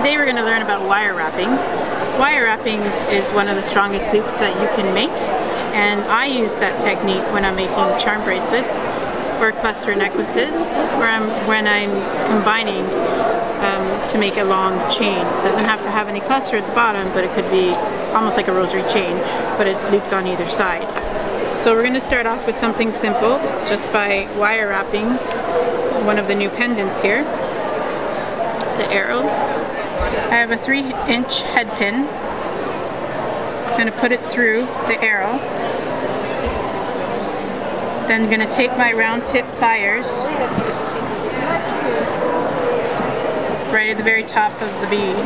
Today we're going to learn about wire wrapping. Wire wrapping is one of the strongest loops that you can make, and I use that technique when I'm making charm bracelets or cluster necklaces, or when I'm combining to make a long chain. It doesn't have to have any cluster at the bottom, but it could be almost like a rosary chain, but it's looped on either side. So we're going to start off with something simple, just by wire wrapping one of the new pendants here, the arrow. I have a 3-inch head pin. I'm going to put it through the arrow. Then I'm going to take my round tip pliers right at the very top of the bead,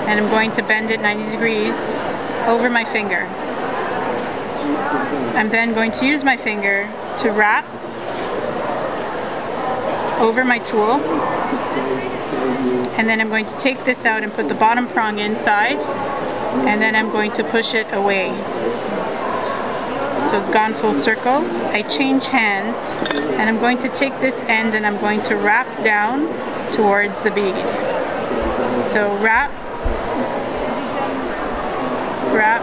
and I'm going to bend it 90 degrees over my finger. I'm then going to use my finger to wrap over my tool, and then I'm going to take this out and put the bottom prong inside, and then I'm going to push it away. So it's gone full circle. I change hands, and I'm going to take this end and I'm going to wrap down towards the bead. So wrap, wrap,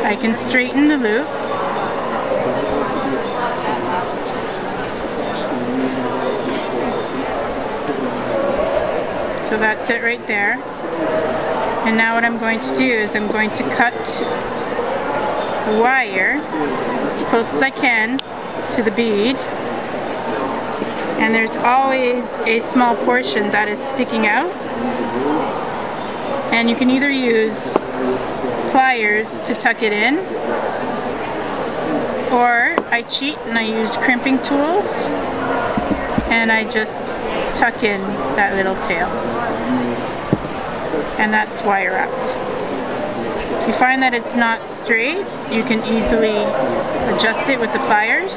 I can straighten the loop. So that's it right there. And now what I'm going to do is I'm going to cut the wire as close as I can to the bead. And there's always a small portion that is sticking out. And you can either use pliers to tuck it in, or I cheat and I use crimping tools and I just tuck in that little tail. And that's wire wrapped. If you find that it's not straight, you can easily adjust it with the pliers.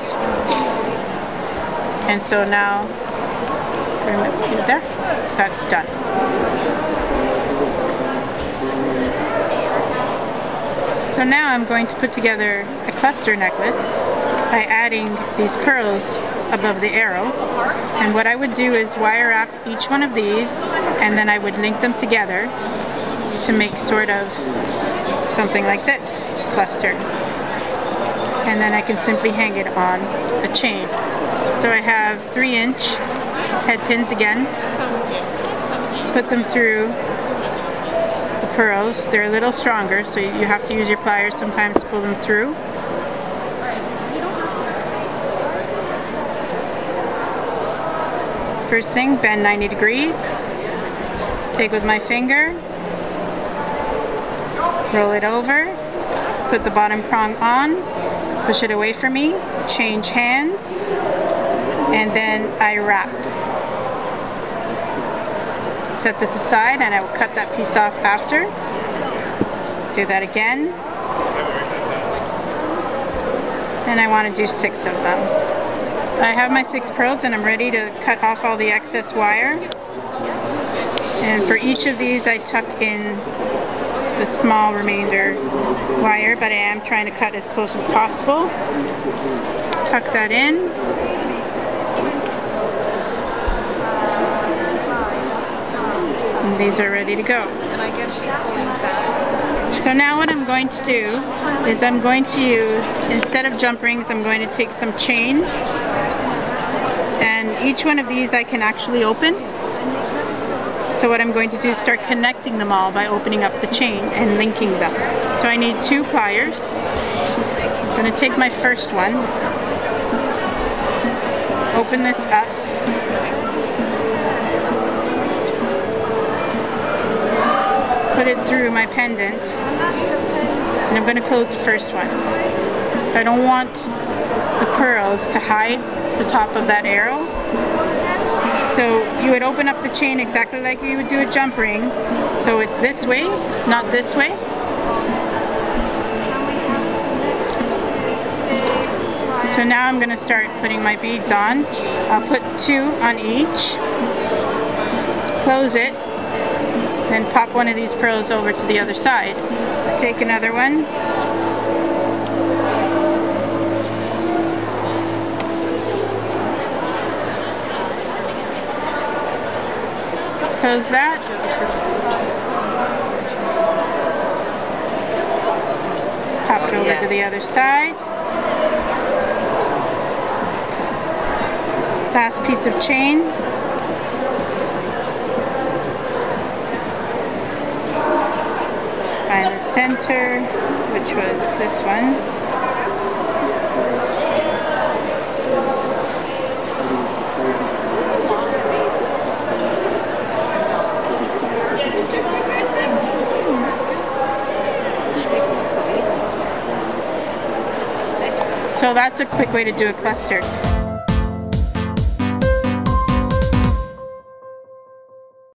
And so now, there, that's done. So now I'm going to put together a cluster necklace by adding these pearls above the arrow. And what I would do is wire wrap each one of these, and then I would link them together to make sort of something like this cluster. And then I can simply hang it on a chain. So I have 3-inch head pins again. Put them through the pearls. They're a little stronger, so you have to use your pliers sometimes to pull them through. First thing, bend 90 degrees. Take with my finger, roll it over, put the bottom prong on, push it away from me, change hands, and then I wrap. Set this aside and I will cut that piece off after. Do that again. And I want to do 6 of them. I have my 6 pearls and I'm ready to cut off all the excess wire. And for each of these I tuck in the small remainder wire, but I am trying to cut as close as possible. Tuck that in. And these are ready to go. And I guess she's going back. So now what I'm going to do is I'm going to use, instead of jump rings, I'm going to take some chain. And each one of these I can actually open. So what I'm going to do is start connecting them all by opening up the chain and linking them. So I need 2 pliers. I'm going to take my first one, open this up, put it through my pendant, and I'm going to close the first one. So I don't want the pearls to hide the top of that arrow. So you would open up the chain exactly like you would do a jump ring. So it's this way, not this way. So now I'm going to start putting my beads on. I'll put 2 on each, close it, then pop one of these pearls over to the other side. Take another one, close that. Pop it over to the other side. Last piece of chain. Find the center, which was this one. So that's a quick way to do a cluster.